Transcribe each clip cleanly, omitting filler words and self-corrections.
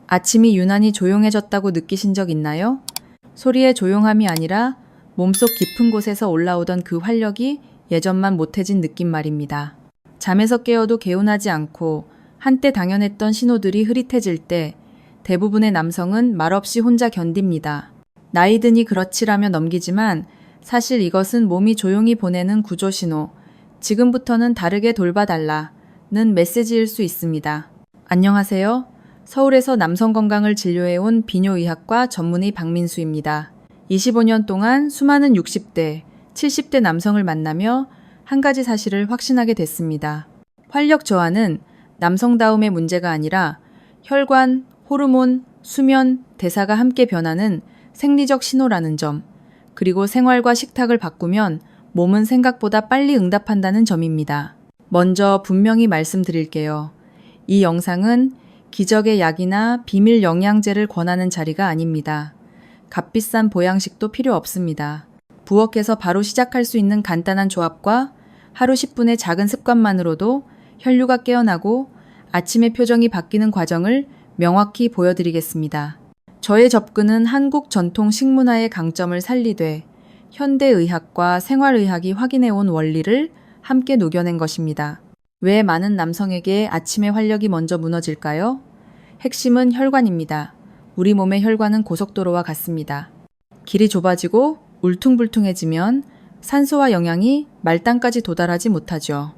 아침이 유난히 조용해졌다고 느끼신 적 있나요? 소리의 조용함이 아니라 몸속 깊은 곳에서 올라오던 그 활력이 예전만 못해진 느낌 말입니다. 잠에서 깨어도 개운하지 않고 한때 당연했던 신호들이 흐릿해질 때 대부분의 남성은 말없이 혼자 견딥니다. 나이 드니 그렇지라며 넘기지만 사실 이것은 몸이 조용히 보내는 구조 신호, 지금부터는 다르게 돌봐달라는 메시지일 수 있습니다. 안녕하세요. 서울에서 남성 건강을 진료해온 비뇨의학과 전문의 박민수입니다. 25년 동안 수많은 60대, 70대 남성을 만나며 한 가지 사실을 확신하게 됐습니다. 활력 저하는 남성다움의 문제가 아니라 혈관, 호르몬, 수면, 대사가 함께 변하는 생리적 신호라는 점, 그리고 생활과 식탁을 바꾸면 몸은 생각보다 빨리 응답한다는 점입니다. 먼저 분명히 말씀드릴게요. 이 영상은 기적의 약이나 비밀 영양제를 권하는 자리가 아닙니다. 값비싼 보양식도 필요 없습니다. 부엌에서 바로 시작할 수 있는 간단한 조합과 하루 10분의 작은 습관만으로도 혈류가 깨어나고 아침의 표정이 바뀌는 과정을 명확히 보여드리겠습니다. 저의 접근은 한국 전통 식문화의 강점을 살리되 현대의학과 생활의학이 확인해온 원리를 함께 녹여낸 것입니다. 왜 많은 남성에게 아침의 활력이 먼저 무너질까요? 핵심은 혈관입니다. 우리 몸의 혈관은 고속도로와 같습니다. 길이 좁아지고 울퉁불퉁해지면 산소와 영양이 말단까지 도달하지 못하죠.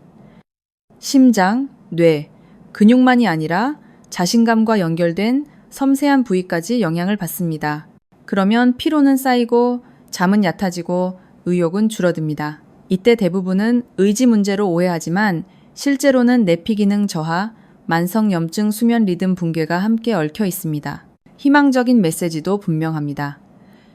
심장, 뇌, 근육만이 아니라 자신감과 연결된 섬세한 부위까지 영향을 받습니다. 그러면 피로는 쌓이고 잠은 얕아지고 의욕은 줄어듭니다. 이때 대부분은 의지 문제로 오해하지만 실제로는 내피 기능 저하, 만성염증 수면 리듬 붕괴가 함께 얽혀 있습니다. 희망적인 메시지도 분명합니다.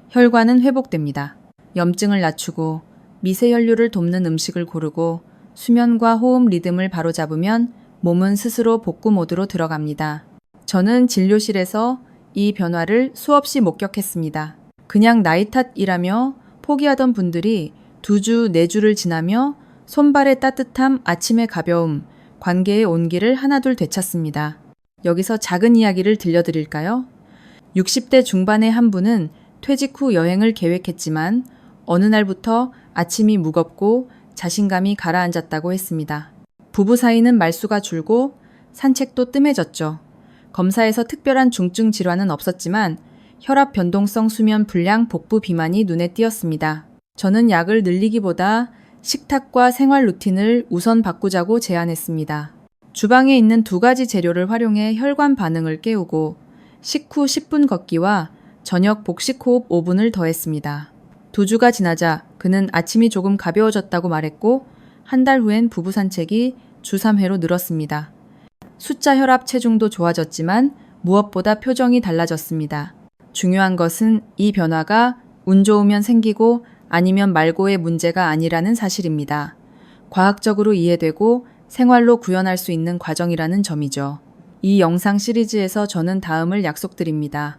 혈관은 회복됩니다. 염증을 낮추고 미세혈류를 돕는 음식을 고르고 수면과 호흡 리듬을 바로잡으면 몸은 스스로 복구 모드로 들어갑니다. 저는 진료실에서 이 변화를 수없이 목격했습니다. 그냥 나이 탓이라며 포기하던 분들이 2주, 4주를 지나며 손발의 따뜻함, 아침의 가벼움, 관계의 온기를 하나둘 되찾습니다. 여기서 작은 이야기를 들려드릴까요? 60대 중반의 한 분은 퇴직 후 여행을 계획했지만 어느 날부터 아침이 무겁고 자신감이 가라앉았다고 했습니다. 부부 사이는 말수가 줄고 산책도 뜸해졌죠. 검사에서 특별한 중증 질환은 없었지만 혈압 변동성 수면 불량 복부 비만이 눈에 띄었습니다. 저는 약을 늘리기보다 식탁과 생활 루틴을 우선 바꾸자고 제안했습니다. 주방에 있는 2가지 재료를 활용해 혈관 반응을 깨우고 식후 10분 걷기와 저녁 복식 호흡 5분을 더했습니다. 2주가 지나자 그는 아침이 조금 가벼워졌다고 말했고 한 달 후엔 부부 산책이 주 3회로 늘었습니다. 숫자 혈압 체중도 좋아졌지만 무엇보다 표정이 달라졌습니다. 중요한 것은 이 변화가 운 좋으면 생기고 아니면 말고의 문제가 아니라는 사실입니다. 과학적으로 이해되고 생활로 구현할 수 있는 과정이라는 점이죠. 이 영상 시리즈에서 저는 다음을 약속드립니다.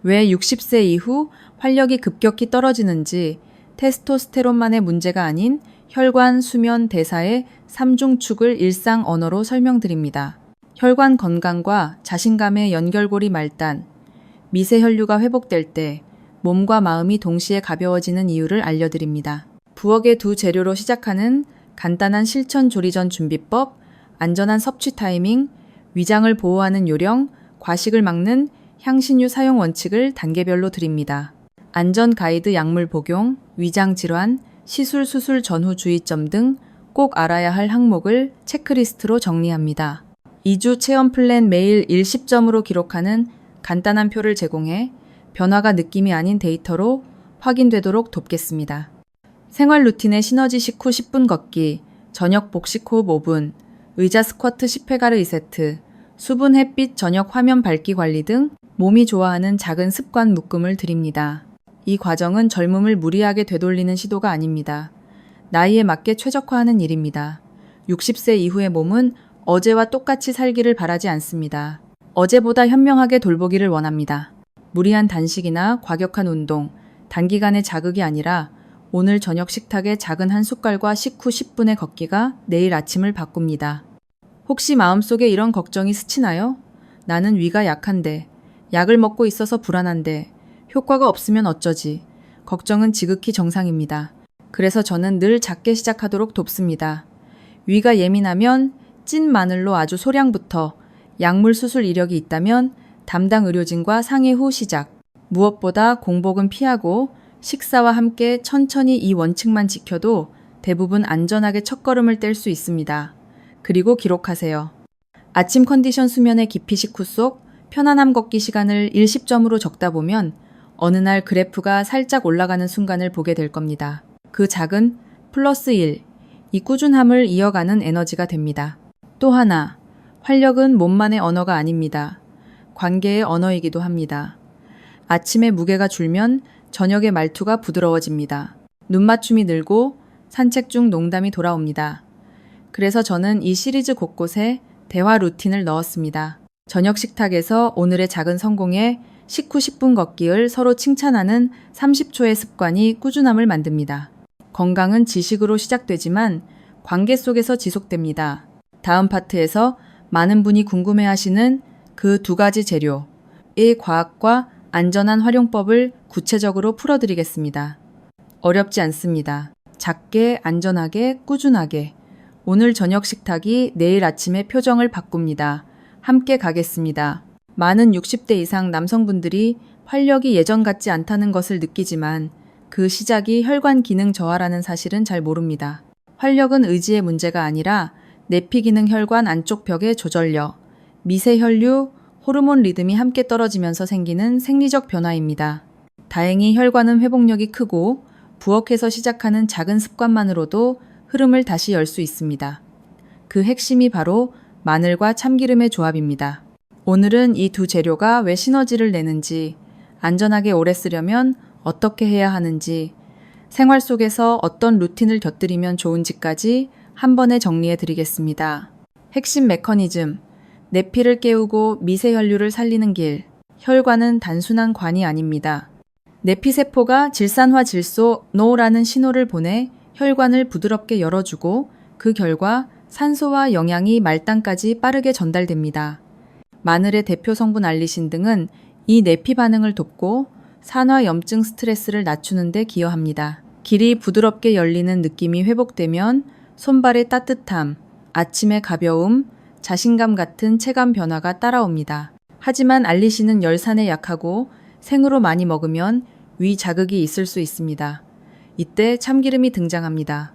왜 60세 이후 활력이 급격히 떨어지는지 테스토스테론만의 문제가 아닌 혈관, 수면, 대사의 3중축을 일상 언어로 설명드립니다. 혈관 건강과 자신감의 연결고리 말단, 미세혈류가 회복될 때 몸과 마음이 동시에 가벼워지는 이유를 알려드립니다. 부엌의 2 재료로 시작하는 간단한 실천 조리전 준비법, 안전한 섭취 타이밍, 위장을 보호하는 요령, 과식을 막는 향신료 사용 원칙을 단계별로 드립니다. 안전 가이드 약물 복용, 위장 질환, 시술 수술 전후 주의점 등 꼭 알아야 할 항목을 체크리스트로 정리합니다. 2주 체험 플랜 매일 10점으로 기록하는 간단한 표를 제공해 변화가 느낌이 아닌 데이터로 확인되도록 돕겠습니다. 생활 루틴의 시너지 식후 10분 걷기, 저녁 복식 호흡 5분, 의자 스쿼트 10회가르 2세트, 수분 햇빛 저녁 화면 밝기 관리 등 몸이 좋아하는 작은 습관 묶음을 드립니다. 이 과정은 젊음을 무리하게 되돌리는 시도가 아닙니다. 나이에 맞게 최적화하는 일입니다. 60세 이후의 몸은 어제와 똑같이 살기를 바라지 않습니다. 어제보다 현명하게 돌보기를 원합니다. 무리한 단식이나 과격한 운동, 단기간의 자극이 아니라 오늘 저녁 식탁에 작은 한 숟갈과 식후 10분의 걷기가 내일 아침을 바꿉니다. 혹시 마음속에 이런 걱정이 스치나요? 나는 위가 약한데, 약을 먹고 있어서 불안한데 효과가 없으면 어쩌지? 걱정은 지극히 정상입니다. 그래서 저는 늘 작게 시작하도록 돕습니다. 위가 예민하면 찐 마늘로 아주 소량부터, 약물 수술 이력이 있다면 담당 의료진과 상의 후 시작. 무엇보다 공복은 피하고 식사와 함께 천천히 이 원칙만 지켜도 대부분 안전하게 첫걸음을 뗄 수 있습니다. 그리고 기록하세요. 아침 컨디션 수면의 깊이 식후 속 편안함 걷기 시간을 10점으로 적다 보면 어느 날 그래프가 살짝 올라가는 순간을 보게 될 겁니다. 그 작은 플러스 1, 이 꾸준함을 이어가는 에너지가 됩니다. 또 하나, 활력은 몸만의 언어가 아닙니다. 관계의 언어이기도 합니다. 아침에 무게가 줄면 저녁에 말투가 부드러워집니다. 눈맞춤이 늘고 산책 중 농담이 돌아옵니다. 그래서 저는 이 시리즈 곳곳에 대화 루틴을 넣었습니다. 저녁 식탁에서 오늘의 작은 성공에 식후 10분 걷기를 서로 칭찬하는 30초의 습관이 꾸준함을 만듭니다. 건강은 지식으로 시작되지만 관계 속에서 지속됩니다. 다음 파트에서 많은 분이 궁금해하시는 그 두 가지 재료의 과학과 안전한 활용법을 구체적으로 풀어드리겠습니다. 어렵지 않습니다. 작게, 안전하게, 꾸준하게. 오늘 저녁 식탁이 내일 아침의 표정을 바꿉니다. 함께 가겠습니다. 많은 60대 이상 남성분들이 활력이 예전 같지 않다는 것을 느끼지만 그 시작이 혈관 기능 저하라는 사실은 잘 모릅니다. 활력은 의지의 문제가 아니라 내피 기능 혈관 안쪽 벽의 조절력, 미세 혈류, 호르몬 리듬이 함께 떨어지면서 생기는 생리적 변화입니다. 다행히 혈관은 회복력이 크고 부엌에서 시작하는 작은 습관만으로도 흐름을 다시 열 수 있습니다. 그 핵심이 바로 마늘과 참기름의 조합입니다. 오늘은 이 두 재료가 왜 시너지를 내는지, 안전하게 오래 쓰려면 어떻게 해야 하는지, 생활 속에서 어떤 루틴을 곁들이면 좋은지까지 한 번에 정리해 드리겠습니다. 핵심 메커니즘, 내피를 깨우고 미세혈류를 살리는 길. 혈관은 단순한 관이 아닙니다. 내피세포가 질산화 질소 NO라는 신호를 보내 혈관을 부드럽게 열어주고 그 결과 산소와 영양이 말단까지 빠르게 전달됩니다. 마늘의 대표 성분 알리신 등은 이 내피 반응을 돕고 산화염증 스트레스를 낮추는 데 기여합니다. 길이 부드럽게 열리는 느낌이 회복되면 손발의 따뜻함, 아침의 가벼움, 자신감 같은 체감 변화가 따라옵니다. 하지만 알리신은 열산에 약하고 생으로 많이 먹으면 위 자극이 있을 수 있습니다. 이때 참기름이 등장합니다.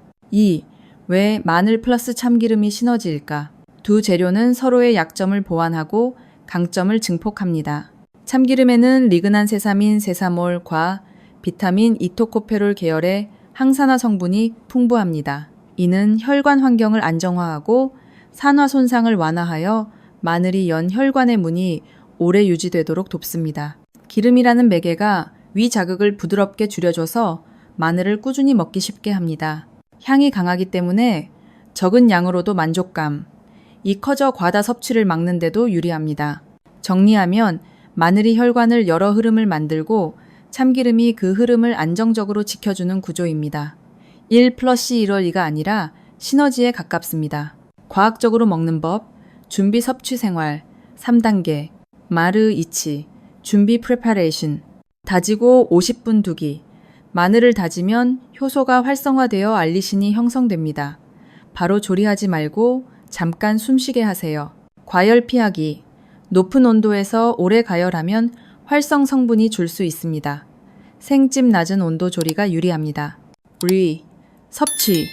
왜 마늘 플러스 참기름이 시너지일까? 두 재료는 서로의 약점을 보완하고 강점을 증폭합니다. 참기름에는 리그난 세사민, 세사몰과 비타민 이토코페롤 계열의 항산화 성분이 풍부합니다. 이는 혈관 환경을 안정화하고 산화 손상을 완화하여 마늘이 연 혈관의 문이 오래 유지되도록 돕습니다. 기름이라는 매개가 위 자극을 부드럽게 줄여줘서 마늘을 꾸준히 먹기 쉽게 합니다. 향이 강하기 때문에 적은 양으로도 만족감, 이 커져 과다 섭취를 막는데도 유리합니다. 정리하면 마늘이 혈관을 여러 흐름을 만들고 참기름이 그 흐름을 안정적으로 지켜주는 구조입니다. 1 플러스 1월 2가 아니라 시너지에 가깝습니다. 과학적으로 먹는 법, 준비 섭취 생활, 3단계, 마르 이치, 준비 프레파레이션, 다지고 50분 두기. 마늘을 다지면 효소가 활성화되어 알리신이 형성됩니다. 바로 조리하지 말고 잠깐 숨쉬게 하세요. 과열 피하기. 높은 온도에서 오래 가열하면 활성 성분이 줄 수 있습니다. 생찜 낮은 온도 조리가 유리합니다. 섭취,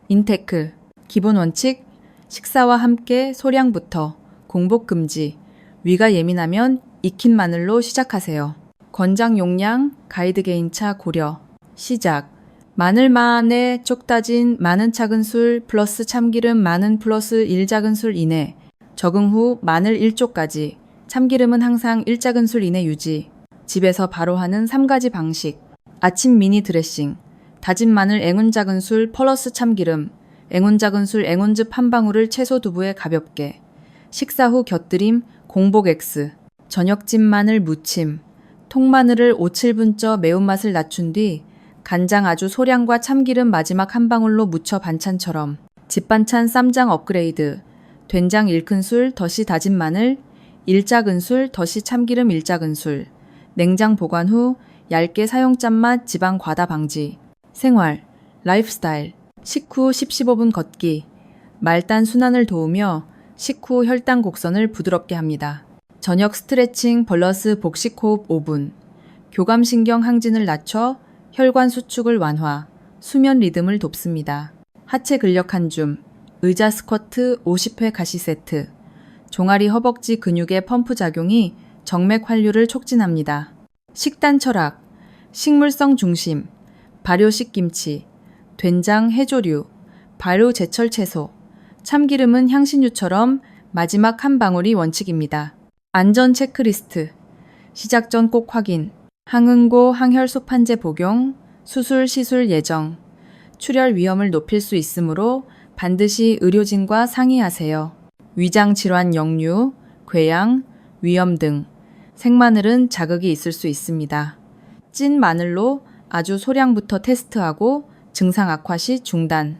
인테크. 기본 원칙, 식사와 함께 소량부터, 공복 금지. 위가 예민하면 익힌 마늘로 시작하세요. 권장 용량, 가이드 개인차 고려. 시작. 마늘만에 쪽 다진 많은 작은술 플러스 참기름 많은 플러스 1작은술 이내. 적응 후 마늘 1쪽까지. 참기름은 항상 1작은술 이내 유지. 집에서 바로 하는 3가지 방식. 아침 미니 드레싱. 다진 마늘 앵운작은술 플러스 참기름. 앵운작은술 앵운즙 한 방울을 채소 두부에 가볍게. 식사 후 곁들임 공복 X. 저녁찜 마늘 무침. 통마늘을 5, 7분 쪄 매운맛을 낮춘 뒤 간장 아주 소량과 참기름 마지막 한 방울로 무쳐 반찬처럼. 집반찬 쌈장 업그레이드. 된장 1큰술 덧이 다진 마늘, 일작은술, 더시 참기름 일작은술. 냉장 보관 후 얇게 사용 짠맛 지방 과다 방지. 생활, 라이프스타일. 식후 10-15분 걷기. 말단 순환을 도우며 식후 혈당 곡선을 부드럽게 합니다. 저녁 스트레칭 플러스 복식 호흡 5분. 교감신경 항진을 낮춰 혈관 수축을 완화, 수면 리듬을 돕습니다. 하체 근력 한줌, 의자 스쿼트 50회 가시 세트. 종아리 허벅지 근육의 펌프 작용이 정맥 환류를 촉진합니다. 식단 철학, 식물성 중심, 발효식 김치, 된장 해조류, 발효 제철 채소, 참기름은 향신료처럼 마지막 한 방울이 원칙입니다. 안전 체크리스트, 시작 전 꼭 확인, 항응고 항혈 소판제 복용, 수술 시술 예정, 출혈 위험을 높일 수 있으므로 반드시 의료진과 상의하세요. 위장 질환 역류, 궤양, 위염 등 생마늘은 자극이 있을 수 있습니다. 찐 마늘로 아주 소량부터 테스트하고 증상 악화 시 중단.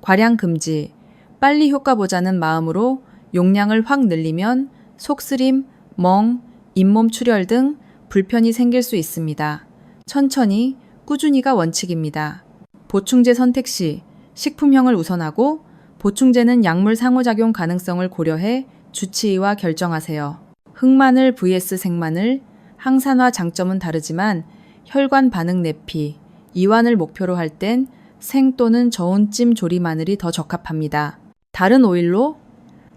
과량 금지, 빨리 효과 보자는 마음으로 용량을 확 늘리면 속쓰림, 멍, 잇몸 출혈 등 불편이 생길 수 있습니다. 천천히, 꾸준히가 원칙입니다. 보충제 선택 시 식품형을 우선하고 보충제는 약물 상호작용 가능성을 고려해 주치의와 결정하세요. 흑마늘 vs 생마늘, 항산화 장점은 다르지만 혈관 반응 내피, 이완을 목표로 할 땐 생 또는 저온 찜 조리 마늘이 더 적합합니다. 다른 오일로?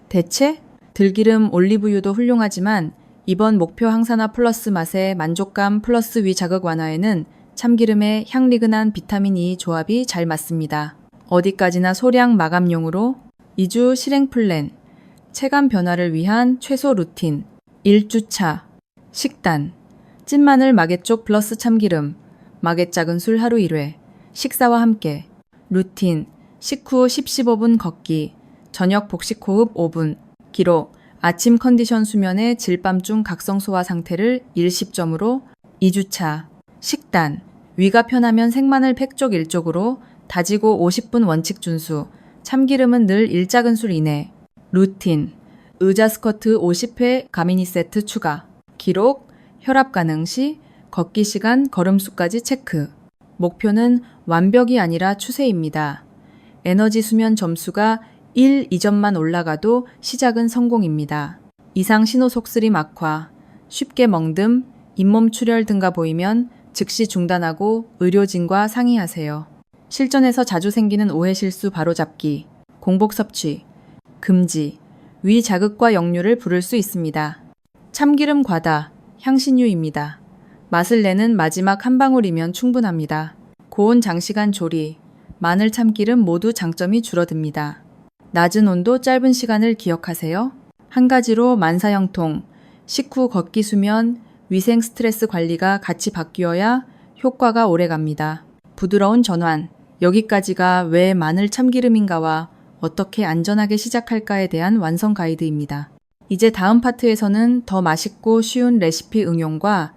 대체? 들기름, 올리브유도 훌륭하지만 이번 목표 항산화 플러스 맛의 만족감 플러스 위 자극 완화에는 참기름의 향리근한 비타민 E 조합이 잘 맞습니다. 어디까지나 소량 마감용으로 2주 실행 플랜, 체감 변화를 위한 최소 루틴, 1주차, 식단, 찐마늘 마개쪽 플러스 참기름, 마개 작은 술 하루 1회, 식사와 함께, 루틴, 식후 10-15분 걷기, 저녁 복식 호흡 5분, 기록, 아침 컨디션 수면의 질밤중 각성 소화 상태를 1-10점으로 2주차, 식단, 위가 편하면 생마늘 팩쪽 1쪽으로 다지고 50분 원칙 준수, 참기름은 늘 1작은술 이내, 루틴, 의자 스쿼트 50회 가미니 세트 추가, 기록, 혈압 가능 시 걷기 시간 걸음수까지 체크. 목표는 완벽이 아니라 추세입니다. 에너지 수면 점수가 1, 2점만 올라가도 시작은 성공입니다. 이상 신호 속쓰림 악화, 쉽게 멍듦, 잇몸 출혈 등가 보이면 즉시 중단하고 의료진과 상의하세요. 실전에서 자주 생기는 오해 실수 바로잡기, 공복 섭취, 금지, 위 자극과 역류를 부를 수 있습니다. 참기름 과다, 향신료입니다. 맛을 내는 마지막 한 방울이면 충분합니다. 고온 장시간 조리, 마늘 참기름 모두 장점이 줄어듭니다. 낮은 온도 짧은 시간을 기억하세요. 한 가지로 만사형통, 식후 걷기 수면, 위생 스트레스 관리가 같이 바뀌어야 효과가 오래갑니다. 부드러운 전환, 여기까지가 왜 마늘 참기름인가와 어떻게 안전하게 시작할까에 대한 완성 가이드입니다. 이제 다음 파트에서는 더 맛있고 쉬운 레시피 응용과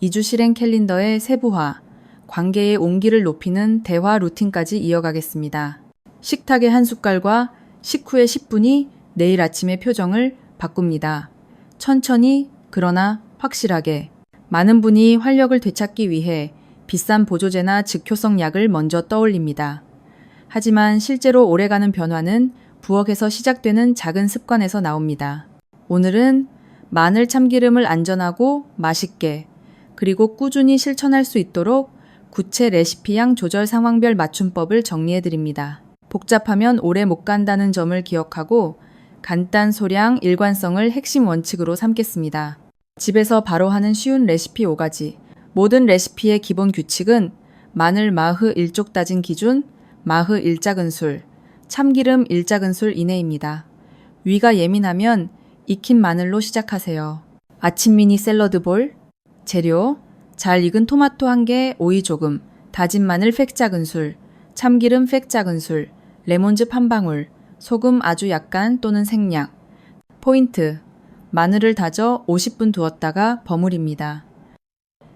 2주 실행 캘린더의 세부화, 관계의 온기를 높이는 대화 루틴까지 이어가겠습니다. 식탁의 한 숟갈과 식후의 10분이 내일 아침의 표정을 바꿉니다. 천천히 그러나 확실하게. 많은 분이 활력을 되찾기 위해 비싼 보조제나 즉효성 약을 먼저 떠올립니다. 하지만 실제로 오래가는 변화는 부엌에서 시작되는 작은 습관에서 나옵니다. 오늘은 마늘 참기름을 안전하고 맛있게 그리고 꾸준히 실천할 수 있도록 구체 레시피양 조절 상황별 맞춤법을 정리해드립니다. 복잡하면 오래 못 간다는 점을 기억하고 간단 소량 일관성을 핵심 원칙으로 삼겠습니다. 집에서 바로 하는 쉬운 레시피 5가지. 모든 레시피의 기본 규칙은 마늘 마흐 1쪽 다진 기준, 마흐 1작은술, 참기름 1작은술 이내입니다. 위가 예민하면 익힌 마늘로 시작하세요. 아침 미니 샐러드 볼, 재료, 잘 익은 토마토 1개, 오이 조금, 다진 마늘 팩 작은술, 참기름 팩 작은술, 레몬즙 한 방울, 소금 아주 약간 또는 생략. 포인트, 마늘을 다져 50분 두었다가 버무립니다.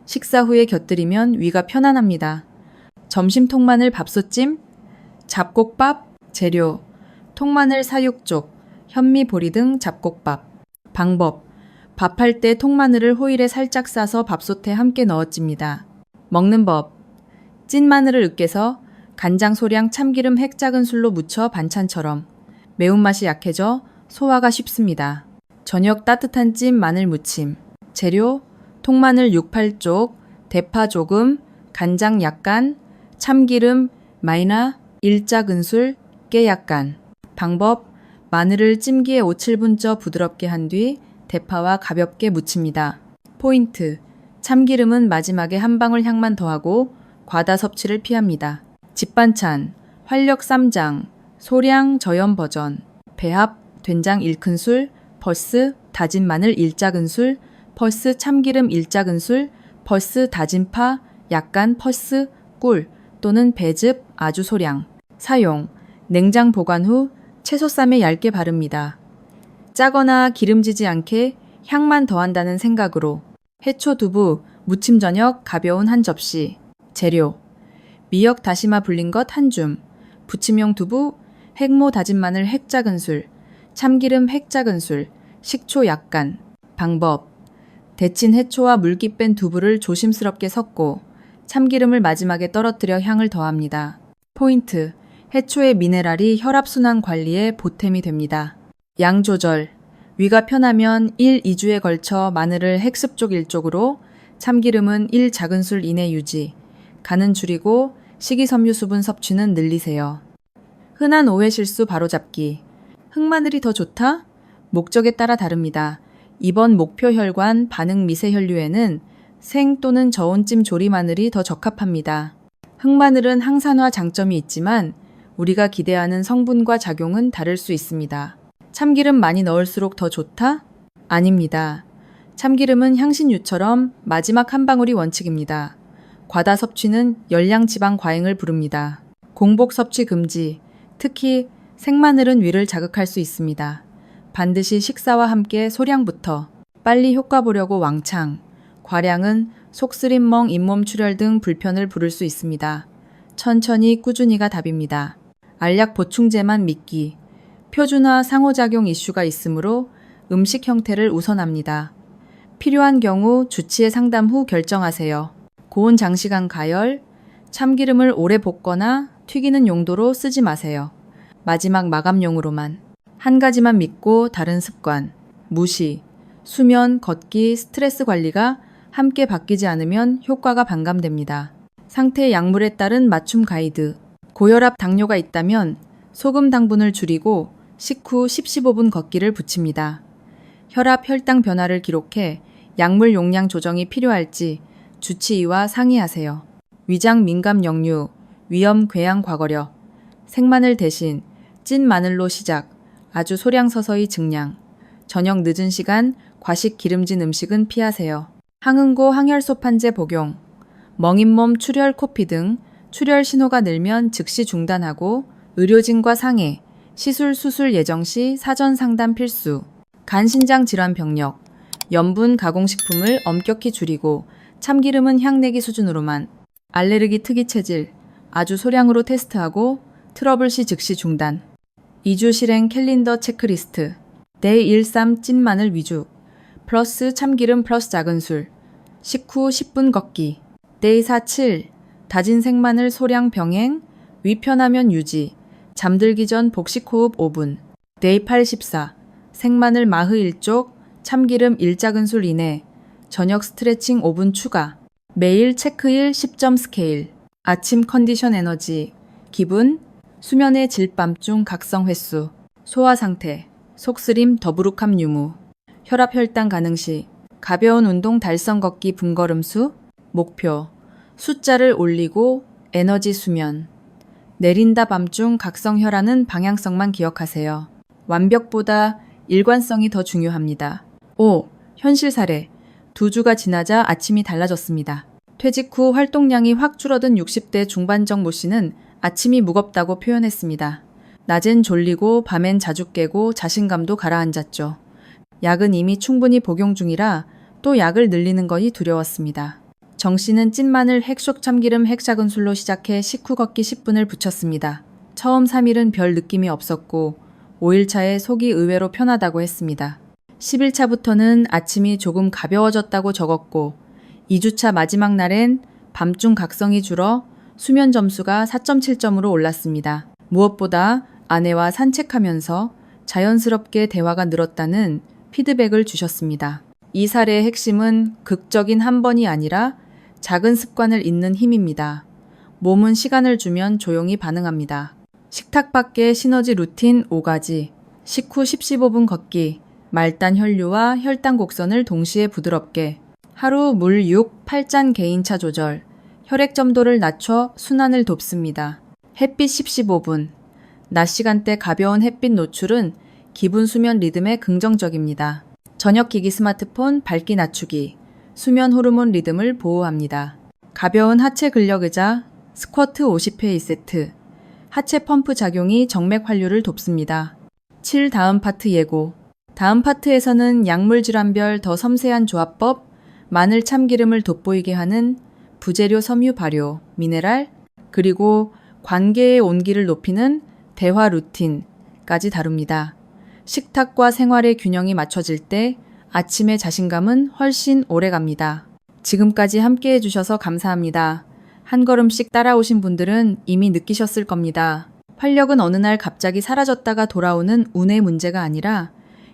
식사 후에 곁들이면 위가 편안합니다. 점심 통마늘 밥솥찜, 잡곡밥, 재료, 통마늘 사육쪽, 현미 보리 등 잡곡밥. 방법, 밥할 때 통마늘을 호일에 살짝 싸서 밥솥에 함께 넣어집니다. 먹는 법. 찐 마늘을 으깨서 간장 소량 참기름 핵 작은 술로 무쳐 반찬처럼. 매운맛이 약해져 소화가 쉽습니다. 저녁 따뜻한 찐 마늘 무침. 재료 통마늘 6, 8쪽, 대파 조금, 간장 약간, 참기름 마이나 1작은술, 깨 약간. 방법 마늘을 찜기에 5, 7분 쪄 부드럽게 한 뒤 대파와 가볍게 무칩니다. 포인트 참기름은 마지막에 한 방울 향만 더하고 과다 섭취를 피합니다. 집반찬 활력 쌈장, 소량 저염 버전, 배합 된장 1큰술, 퍼스 다진 마늘 1작은술, 퍼스 참기름 1작은술, 퍼스 다진 파, 약간 퍼스 꿀 또는 배즙 아주 소량. 사용 냉장 보관 후 채소쌈에 얇게 바릅니다. 짜거나 기름지지 않게 향만 더한다는 생각으로. 해초 두부 무침 저녁 가벼운 한 접시. 재료 미역 다시마 불린 것 한 줌, 부침용 두부, 핵모 다진 마늘 핵 작은술, 참기름 핵 작은술, 식초 약간. 방법 데친 해초와 물기 뺀 두부를 조심스럽게 섞고 참기름을 마지막에 떨어뜨려 향을 더합니다. 포인트 해초의 미네랄이 혈압순환 관리에 보탬이 됩니다. 양 조절 위가 편하면 1, 2주에 걸쳐 마늘을 핵습족 1쪽으로, 참기름은 1작은술 이내 유지. 간은 줄이고 식이섬유 수분 섭취는 늘리세요. 흔한 오해 실수 바로잡기. 흑마늘이 더 좋다? 목적에 따라 다릅니다. 이번 목표 혈관 반응 미세 혈류에는 생 또는 저온 찜 조리 마늘이 더 적합합니다. 흑마늘은 항산화 장점이 있지만 우리가 기대하는 성분과 작용은 다를 수 있습니다. 참기름 많이 넣을수록 더 좋다? 아닙니다. 참기름은 향신유처럼 마지막 한 방울이 원칙입니다. 과다 섭취는 열량 지방 과잉을 부릅니다. 공복 섭취 금지, 특히 생마늘은 위를 자극할 수 있습니다. 반드시 식사와 함께 소량부터. 빨리 효과 보려고 왕창. 과량은 속쓰림 멍 잇몸 출혈 등 불편을 부를 수 있습니다. 천천히 꾸준히가 답입니다. 알약 보충제만 믿기. 표준화 상호작용 이슈가 있으므로 음식 형태를 우선합니다. 필요한 경우 주치의 상담 후 결정하세요. 고온 장시간 가열, 참기름을 오래 볶거나 튀기는 용도로 쓰지 마세요. 마지막 마감용으로만. 한 가지만 믿고 다른 습관. 무시, 수면, 걷기, 스트레스 관리가 함께 바뀌지 않으면 효과가 반감됩니다. 상태 약물에 따른 맞춤 가이드. 고혈압 당뇨가 있다면 소금 당분을 줄이고 식후 10-15분 걷기를 붙입니다. 혈압 혈당 변화를 기록해 약물 용량 조정이 필요할지 주치의와 상의하세요. 위장 민감 역류, 위염 궤양 과거력. 생마늘 대신 찐 마늘로 시작, 아주 소량 서서히 증량. 저녁 늦은 시간 과식 기름진 음식은 피하세요. 항응고 항혈소판제 복용. 멍잇몸 출혈 코피 등 출혈 신호가 늘면 즉시 중단하고 의료진과 상해, 시술 수술 예정 시 사전 상담 필수. 간신장 질환 병력. 염분 가공식품을 엄격히 줄이고 참기름은 향내기 수준으로만. 알레르기 특이 체질. 아주 소량으로 테스트하고 트러블 시 즉시 중단. 2주 실행 캘린더 체크리스트. 데이 1-3 찐 마늘 위주. 플러스 참기름 플러스 작은 술. 식후 10분 걷기. 데이 4-7 다진 생마늘 소량 병행. 위 편하면 유지. 잠들기 전 복식 호흡 5분. 데이 8-14 생마늘 마흐 1쪽, 참기름 1작은술 이내. 저녁 스트레칭 5분 추가. 매일 체크일 10점 스케일. 아침 컨디션 에너지. 기분, 수면의 질 밤중 각성 횟수. 소화 상태, 속쓰림 더부룩함 유무. 혈압 혈당 가능 시. 가벼운 운동 달성 걷기 분걸음수. 목표, 숫자를 올리고 에너지 수면. 내린다 밤중 각성 혈안은 방향성만 기억하세요. 완벽보다 일관성이 더 중요합니다. 5. 현실 사례. 2주가 지나자 아침이 달라졌습니다. 퇴직 후 활동량이 확 줄어든 60대 중반적 모 씨는 아침이 무겁다고 표현했습니다. 낮엔 졸리고 밤엔 자주 깨고 자신감도 가라앉았죠. 약은 이미 충분히 복용 중이라 또 약을 늘리는 것이 두려웠습니다. 정 씨는 찐마늘 핵속 참기름 핵 작은 술로 시작해 식후 걷기 10분을 붙였습니다. 처음 3일은 별 느낌이 없었고 5일차에 속이 의외로 편하다고 했습니다. 10일차부터는 아침이 조금 가벼워졌다고 적었고 2주차 마지막 날엔 밤중 각성이 줄어 수면 점수가 4.7점으로 올랐습니다. 무엇보다 아내와 산책하면서 자연스럽게 대화가 늘었다는 피드백을 주셨습니다. 이 사례의 핵심은 극적인 한 번이 아니라 작은 습관을 잇는 힘입니다. 몸은 시간을 주면 조용히 반응합니다. 식탁 밖의 시너지 루틴 5가지, 식후 10-15분 걷기, 말단 혈류와 혈당 곡선을 동시에 부드럽게, 하루 물 6, 8잔 개인차 조절, 혈액 점도를 낮춰 순환을 돕습니다. 햇빛 10-15분, 낮 시간대 가벼운 햇빛 노출은 기분 수면 리듬에 긍정적입니다. 저녁 기기 스마트폰 밝기 낮추기, 수면 호르몬 리듬을 보호합니다. 가벼운 하체 근력 의자, 스쿼트 50회 2세트, 하체 펌프 작용이 정맥 활류를 돕습니다. 7. 다음 파트 예고. 다음 파트에서는 약물 질환별 더 섬세한 조합법, 마늘 참기름을 돋보이게 하는 부재료 섬유 발효, 미네랄, 그리고 관계의 온기를 높이는 대화 루틴까지 다룹니다. 식탁과 생활의 균형이 맞춰질 때 아침의 자신감은 훨씬 오래 갑니다. 지금까지 함께 해주셔서 감사합니다. 한 걸음씩 따라오신 분들은 이미 느끼셨을 겁니다. 활력은 어느 날 갑자기 사라졌다가 돌아오는 운의 문제가 아니라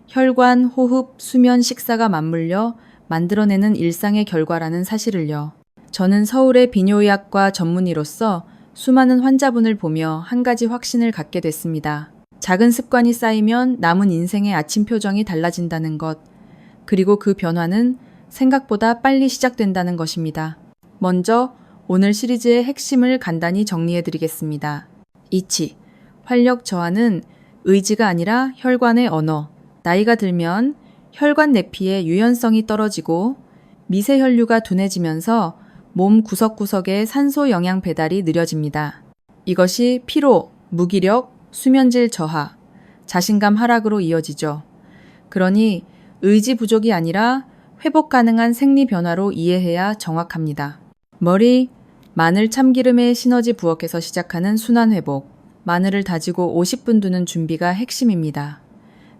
혈관, 호흡, 수면, 식사가 맞물려 만들어내는 일상의 결과라는 사실을요. 저는 서울의 비뇨의학과 전문의로서 수많은 환자분을 보며 한 가지 확신을 갖게 됐습니다. 작은 습관이 쌓이면 남은 인생의 아침 표정이 달라진다는 것, 그리고 그 변화는 생각보다 빨리 시작된다는 것입니다. 먼저 오늘 시리즈의 핵심을 간단히 정리해드리겠습니다. 이치, 활력 저하는 의지가 아니라 혈관의 언어. 나이가 들면 혈관 내피의 유연성이 떨어지고 미세혈류가 둔해지면서 몸 구석구석의 산소 영양 배달이 느려집니다. 이것이 피로, 무기력, 수면질 저하, 자신감 하락으로 이어지죠. 그러니 의지 부족이 아니라 회복 가능한 생리 변화로 이해해야 정확합니다. 머리, 마늘 참기름의 시너지 부엌에서 시작하는 순환 회복. 마늘을 다지고 50분 두는 준비가 핵심입니다.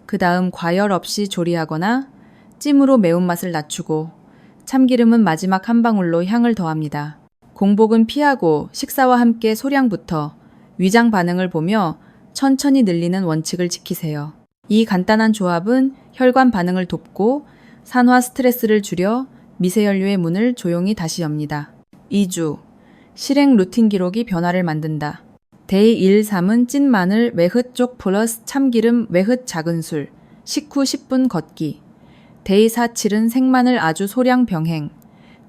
그 다음 과열 없이 조리하거나 찜으로 매운맛을 낮추고 참기름은 마지막 한 방울로 향을 더합니다. 공복은 피하고 식사와 함께 소량부터 위장 반응을 보며 천천히 늘리는 원칙을 지키세요. 이 간단한 조합은 혈관 반응을 돕고 산화 스트레스를 줄여 미세혈류의 문을 조용히 다시 엽니다. 2주, 실행 루틴 기록이 변화를 만든다. 데이 1, 3은 찐 마늘 외흒 쪽 플러스 참기름 외흒 작은 술, 식후 10분 걷기. 데이 4, 7은 생마늘 아주 소량 병행.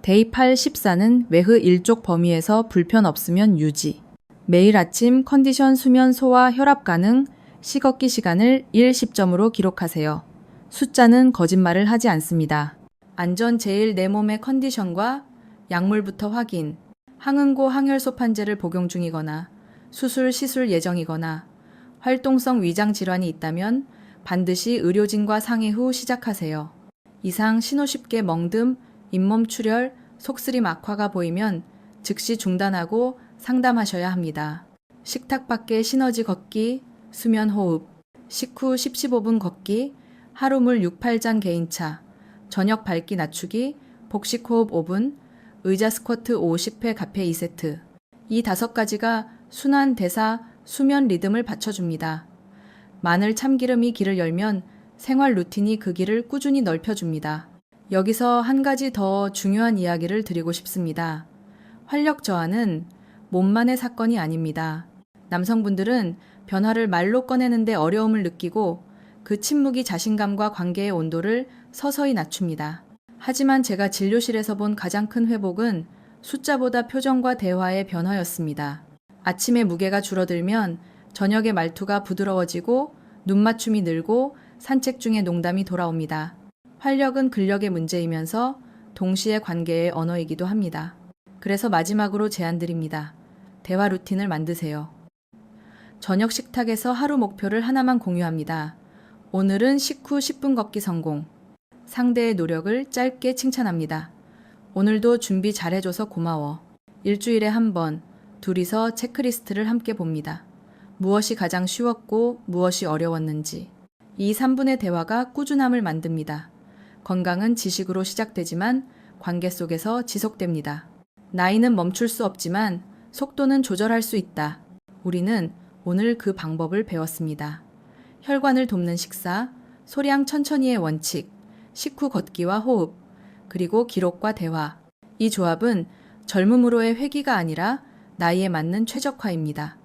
데이 8, 14는 외흐 1쪽 범위에서 불편 없으면 유지. 매일 아침 컨디션 수면 소화 혈압 가능 시걷기 시간을 1, 10점으로 기록하세요. 숫자는 거짓말을 하지 않습니다. 안전 제일 내 몸의 컨디션과 약물부터 확인. 항응고 항혈소 판제를 복용 중이거나 수술 시술 예정이거나 활동성 위장 질환이 있다면 반드시 의료진과 상의 후 시작하세요. 이상 신호 쉽게 멍듦, 잇몸 출혈, 속쓰림 악화가 보이면 즉시 중단하고 상담하셔야 합니다. 식탁 밖의 시너지 걷기, 수면 호흡, 식후 10-15분 걷기, 하루 물 6-8잔 개인차, 저녁 밝기 낮추기, 복식 호흡 5분, 의자 스쿼트 50회 가페 2세트. 이 5가지가 순환 대사, 수면 리듬을 받쳐줍니다. 마늘 참기름이 길을 열면 생활 루틴이 그 길을 꾸준히 넓혀줍니다. 여기서 한 가지 더 중요한 이야기를 드리고 싶습니다. 활력 저하는 몸만의 사건이 아닙니다. 남성분들은 변화를 말로 꺼내는데 어려움을 느끼고 그 침묵이 자신감과 관계의 온도를 서서히 낮춥니다. 하지만 제가 진료실에서 본 가장 큰 회복은 숫자보다 표정과 대화의 변화였습니다. 아침에 무게가 줄어들면 저녁에 말투가 부드러워지고 눈맞춤이 늘고 산책 중에 농담이 돌아옵니다. 활력은 근력의 문제이면서 동시에 관계의 언어이기도 합니다. 그래서 마지막으로 제안드립니다. 대화 루틴을 만드세요. 저녁 식탁에서 하루 목표를 하나만 공유합니다. 오늘은 식후 10분 걷기 성공. 상대의 노력을 짧게 칭찬합니다. 오늘도 준비 잘해줘서 고마워. 일주일에 한 번, 둘이서 체크리스트를 함께 봅니다. 무엇이 가장 쉬웠고 무엇이 어려웠는지. 이 3분의 대화가 꾸준함을 만듭니다. 건강은 지식으로 시작되지만 관계 속에서 지속됩니다. 나이는 멈출 수 없지만 속도는 조절할 수 있다. 우리는 오늘 그 방법을 배웠습니다. 혈관을 돕는 식사, 소량 천천히의 원칙, 식후 걷기와 호흡, 그리고 기록과 대화. 이 조합은 젊음으로의 회귀가 아니라 나이에 맞는 최적화입니다.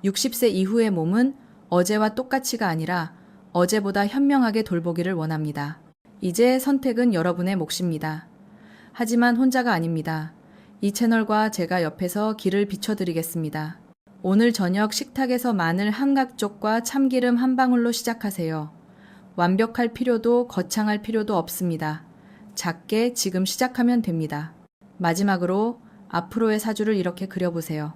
60세 이후의 몸은 어제와 똑같이가 아니라 어제보다 현명하게 돌보기를 원합니다. 이제 선택은 여러분의 몫입니다. 하지만 혼자가 아닙니다. 이 채널과 제가 옆에서 길을 비춰드리겠습니다. 오늘 저녁 식탁에서 마늘 한 각쪽과 참기름 한 방울로 시작하세요. 완벽할 필요도 거창할 필요도 없습니다. 작게 지금 시작하면 됩니다. 마지막으로 앞으로의 사주를 이렇게 그려보세요.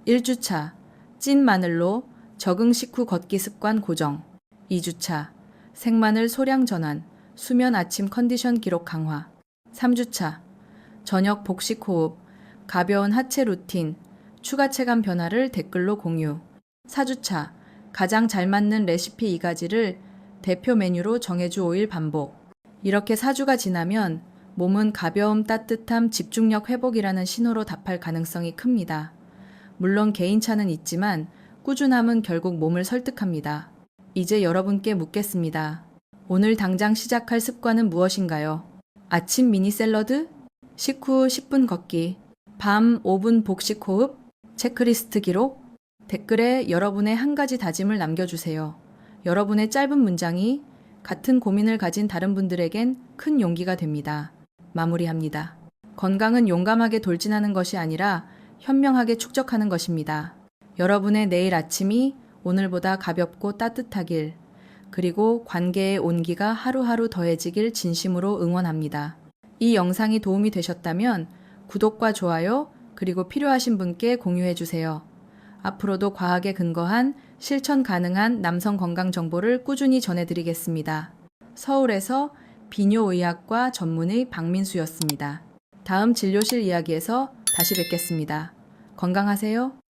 1주차, 찐 마늘로 적응 식후 걷기 습관 고정. 2주차, 생마늘 소량 전환, 수면 아침 컨디션 기록 강화. 3주차, 저녁 복식 호흡, 가벼운 하체 루틴, 추가 체감 변화를 댓글로 공유. 4주차, 가장 잘 맞는 레시피 2가지를 대표 메뉴로 정해주 5일 반복. 이렇게 4주가 지나면 몸은 가벼움, 따뜻함, 집중력 회복이라는 신호로 답할 가능성이 큽니다. 물론 개인차는 있지만 꾸준함은 결국 몸을 설득합니다. 이제 여러분께 묻겠습니다. 오늘 당장 시작할 습관은 무엇인가요? 아침 미니 샐러드? 식후 10분 걷기? 밤 5분 복식 호흡? 체크리스트 기록? 댓글에 여러분의 한 가지 다짐을 남겨주세요. 여러분의 짧은 문장이 같은 고민을 가진 다른 분들에겐 큰 용기가 됩니다. 마무리합니다. 건강은 용감하게 돌진하는 것이 아니라 현명하게 축적하는 것입니다. 여러분의 내일 아침이 오늘보다 가볍고 따뜻하길, 그리고 관계의 온기가 하루하루 더해지길 진심으로 응원합니다. 이 영상이 도움이 되셨다면 구독과 좋아요, 그리고 필요하신 분께 공유해주세요. 앞으로도 과학에 근거한 실천 가능한 남성 건강 정보를 꾸준히 전해드리겠습니다. 서울에서 비뇨의학과 전문의 박민수였습니다. 다음 진료실 이야기에서 다시 뵙겠습니다. 건강하세요.